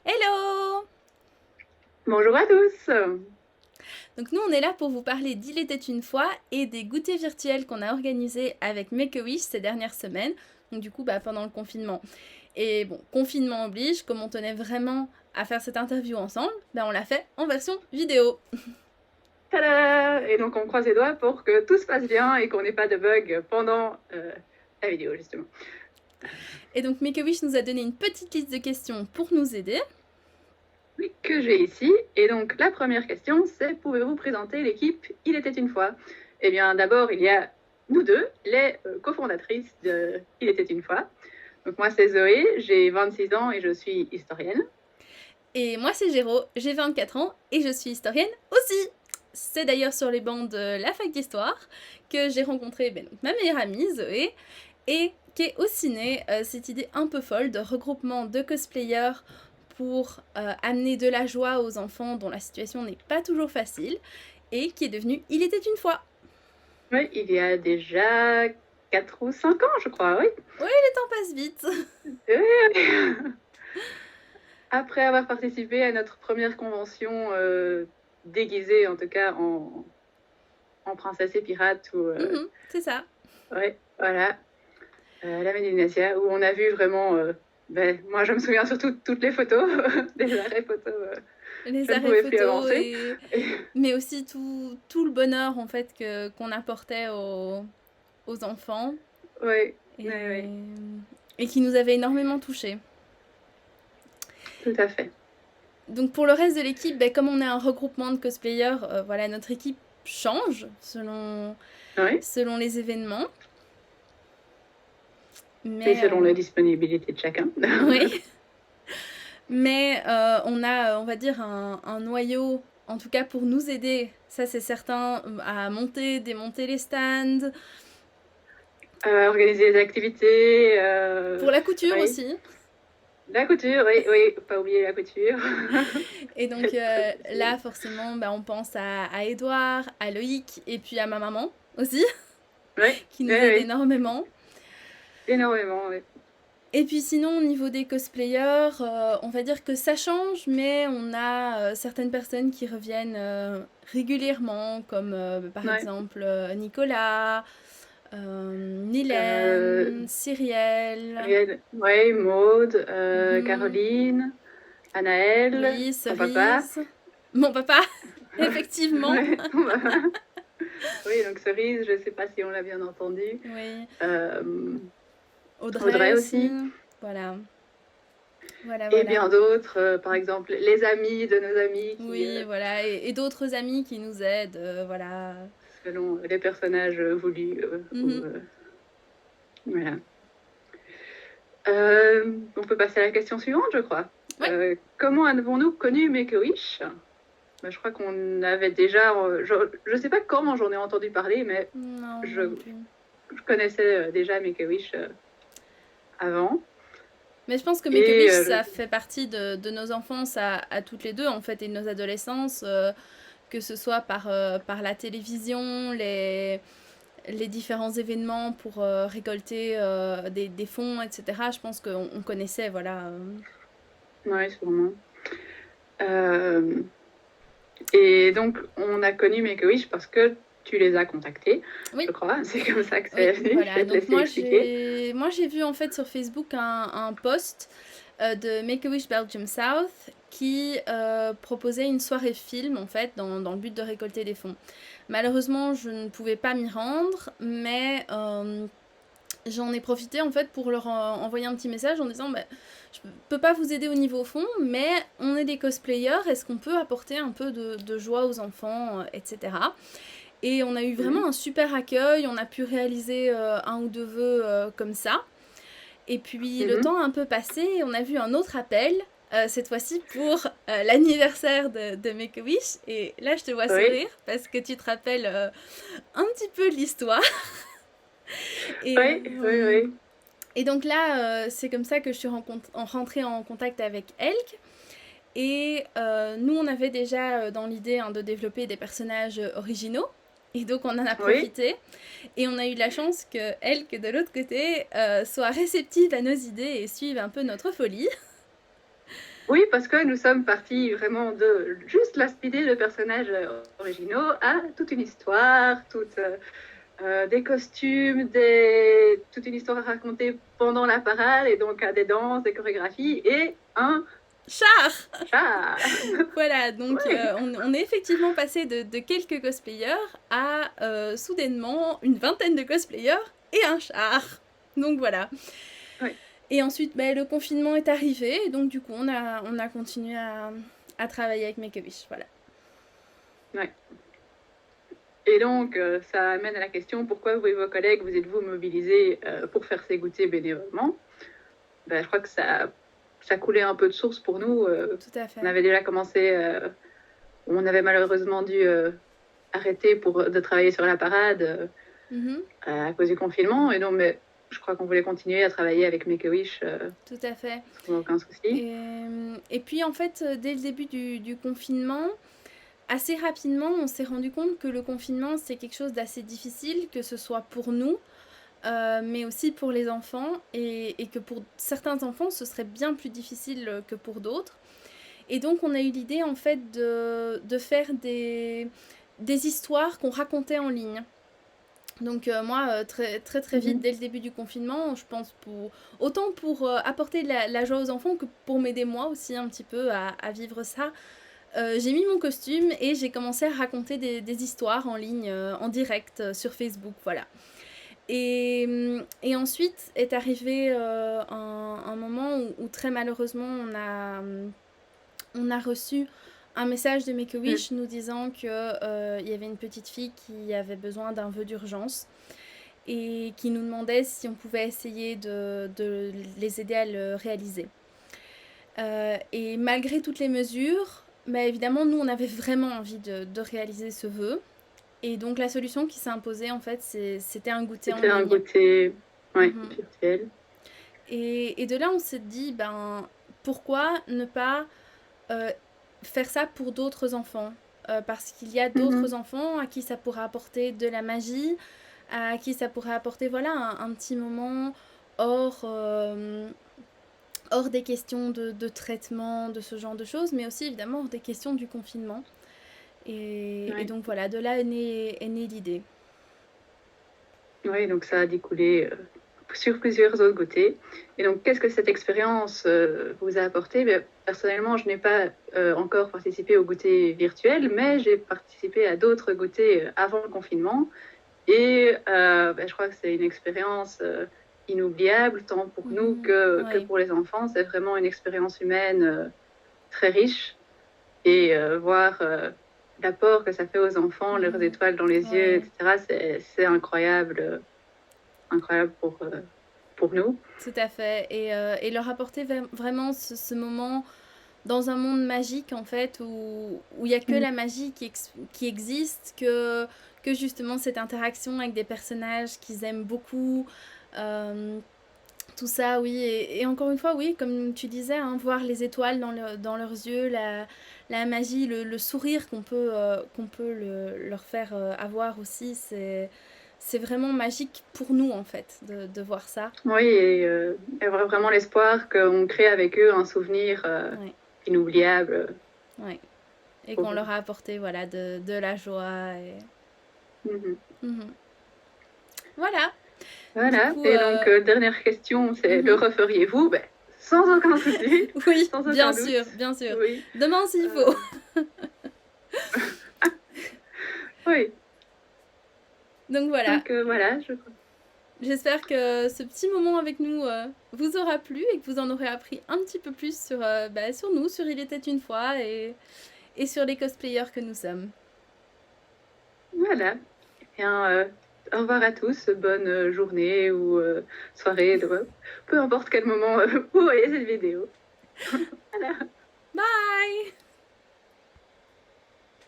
Hello! Bonjour à tous. Donc nous on est là pour vous parler d'Il était une fois et des goûters virtuels qu'on a organisés avec Make-A-Wish ces dernières semaines, donc du coup pendant le confinement. Et bon, confinement oblige, comme on tenait vraiment à faire cette interview ensemble, on l'a fait en version vidéo. Tada! Et donc on croise les doigts pour que tout se passe bien et qu'on n'ait pas de bugs pendant la vidéo justement. Et donc Make-A-Wish nous a donné une petite liste de questions pour nous aider. Oui, que j'ai ici. Et donc la première question, c'est pouvez-vous présenter l'équipe Il était une fois? Eh bien d'abord, il y a nous deux, les cofondatrices de Il était une fois. Donc moi c'est Zoé, j'ai 26 ans et je suis historienne. Et moi c'est Géro, j'ai 24 ans et je suis historienne aussi. C'est d'ailleurs sur les bancs de la fac d'histoire que j'ai rencontré ma meilleure amie Zoé et qui est aussi née cette idée un peu folle de regroupement de cosplayers pour amener de la joie aux enfants dont la situation n'est pas toujours facile et qui est devenue Il était une fois. Oui, il y a déjà 4 ou 5 ans, je crois, oui. Oui, le temps passe vite. Après avoir participé à notre première convention déguisée, en tout cas en princesse et pirate, ou c'est ça. ouais, voilà, la Médinasia, où on a vu vraiment. Moi, je me souviens surtout de toutes les photos, des arrêts photos. Les Je ne arrêts pouvais plus photos, avancer. mais aussi tout le bonheur en fait qu'on apportait aux enfants. Oui, Et... oui, oui, et qui nous avait énormément touchés. tout à fait. Donc pour le reste de l'équipe, comme on est un regroupement de cosplayers, voilà, notre équipe change selon les événements. Mais selon la disponibilité de chacun. Oui. Mais on a, on va dire, un noyau, en tout cas pour nous aider, ça c'est certain, à monter, démonter les stands. Organiser des activités. Pour la couture oui. aussi. La couture, oui, oui, pas oublier la couture. Et donc là, forcément, on pense à Edouard, à Loïc et puis à ma maman aussi, Oui, qui nous aide énormément. Énormément, oui. Et puis sinon, au niveau des cosplayers, on va dire que ça change, mais on a certaines personnes qui reviennent régulièrement, comme par exemple Nicolas, Nilène, Cyrielle. Oui, Maude, Caroline, Anaëlle, Oui, ton papa. Cerise. Mon papa, effectivement. Oui, donc Cerise, je ne sais pas si on l'a bien entendu. Oui. Audrey aussi. Voilà. Et bien d'autres, par exemple les amis de nos amis. Oui, voilà, et d'autres amis qui nous aident, voilà. Selon les personnages voulus. Voilà. On peut passer à la question suivante, je crois. Oui. Comment avons-nous connu Make-A-Wish? Je crois qu'on avait déjà... Je ne sais pas comment j'en ai entendu parler, mais non, je connaissais déjà Make-A-Wish avant. Mais je pense que Make-A-Wish, ça fait partie de nos enfances à toutes les deux, en fait, et de nos adolescences, que ce soit par la télévision, les différents événements pour récolter des fonds, etc. Je pense qu'on connaissait, voilà. Oui, sûrement. Et donc, on a connu Make-A-Wish parce que tu les as contactés, oui. Je crois. C'est comme ça que c'est venu. Voilà. Je vais te laisser moi, j'ai vu en fait sur Facebook un post de Make-A-Wish Belgium South qui proposait une soirée film en fait dans le but de récolter des fonds. Malheureusement, je ne pouvais pas m'y rendre, mais j'en ai profité en fait pour leur envoyer un petit message en disant je peux pas vous aider au niveau fond, mais on est des cosplayers, est-ce qu'on peut apporter un peu de joie aux enfants, etc. Et on a eu vraiment un super accueil, on a pu réaliser un ou deux vœux comme ça. Et puis le temps a un peu passé, on a vu un autre appel, cette fois-ci pour l'anniversaire de Make-A-Wish. Et là, je te vois sourire parce que tu te rappelles un petit peu l'histoire. Oui. Et donc là, c'est comme ça que je suis rentrée en contact avec Elk. Et nous, on avait déjà dans l'idée de développer des personnages originaux. Et donc, on en a profité. Et on a eu de la chance que Elk, de l'autre côté, soit réceptive à nos idées et suive un peu notre folie. Oui, parce que nous sommes partis vraiment de juste l'idée de personnages originaux à toute une histoire, des costumes, toute une histoire à raconter pendant la parade, et donc à des danses, des chorégraphies et un char. Voilà, donc ouais. On est effectivement passé de quelques cosplayers à soudainement une vingtaine de cosplayers et un char. Donc voilà. Ouais. Et ensuite, le confinement est arrivé, et donc du coup, on a continué à travailler avec Make-A-Wish, voilà. Ouais. Et donc, ça amène à la question, pourquoi vous et vos collègues, vous êtes-vous mobilisés pour faire ces goûters bénévolement? Je crois que ça coulait un peu de source pour nous. Tout à fait. On avait déjà commencé, on avait malheureusement dû arrêter de travailler sur la parade à cause du confinement, et donc, mais je crois qu'on voulait continuer à travailler avec Make-A-Wish. Tout à fait. Sans aucun souci. Et puis, en fait, dès le début du confinement, assez rapidement, on s'est rendu compte que le confinement, c'est quelque chose d'assez difficile, que ce soit pour nous, mais aussi pour les enfants, et que pour certains enfants, ce serait bien plus difficile que pour d'autres. Et donc, on a eu l'idée, en fait, de faire des histoires qu'on racontait en ligne. Donc moi, très vite, dès le début du confinement, je pense autant pour apporter la joie aux enfants que pour m'aider moi aussi un petit peu à vivre ça. J'ai mis mon costume et j'ai commencé à raconter des histoires en ligne, en direct sur Facebook, voilà. Et ensuite est arrivé un moment où très malheureusement on a reçu un message de Make-A-Wish nous disant qu'il y avait une petite fille qui avait besoin d'un vœu d'urgence et qui nous demandait si on pouvait essayer de les aider à le réaliser. Et malgré toutes les mesures, évidemment, nous, on avait vraiment envie de réaliser ce vœu. Et donc, la solution qui s'est imposée, en fait, c'était un goûter en ligne. C'était un goûter virtuel. Et de là, on s'est dit, pourquoi ne pas faire ça pour d'autres enfants, parce qu'il y a d'autres enfants à qui ça pourrait apporter de la magie, à qui ça pourrait apporter un petit moment hors des questions de traitement, de ce genre de choses, mais aussi évidemment hors des questions du confinement. Et donc voilà, de là est née l'idée. Oui, donc ça a découlé sur plusieurs autres goûters. Et donc, qu'est-ce que cette expérience vous a apporté? Personnellement, je n'ai pas encore participé au goûter virtuel, mais j'ai participé à d'autres goûters avant le confinement. Et je crois que c'est une expérience inoubliable, tant pour nous que pour les enfants. C'est vraiment une expérience humaine très riche. Et voir l'apport que ça fait aux enfants, leurs étoiles dans les yeux, etc., c'est incroyable. Incroyable pour nous. Tout à fait. Et leur apporter vraiment ce moment dans un monde magique, en fait, où il n'y a que la magie qui existe, que justement cette interaction avec des personnages qu'ils aiment beaucoup, tout ça, oui. Et encore une fois, oui, comme tu disais, voir les étoiles dans leurs yeux, la magie, le sourire qu'on peut leur faire avoir aussi, c'est vraiment magique pour nous, en fait, de voir ça. Oui, et avoir vraiment l'espoir qu'on crée avec eux un souvenir inoubliable. Oui, et qu'on leur a apporté de la joie. Voilà. Voilà, coup, et donc dernière question, c'est le referiez-vous? Sans aucun souci. Oui, sans aucun bien doute. sûr, bien sûr. Oui. Demain s'il faut. Oui. Donc voilà. Donc voilà, j'espère que ce petit moment avec nous vous aura plu et que vous en aurez appris un petit peu plus sur nous, sur Il était une fois et sur les cosplayers que nous sommes. Voilà. Bien, au revoir à tous, bonne journée ou soirée, peu importe quel moment vous voyez cette vidéo. Voilà. Bye!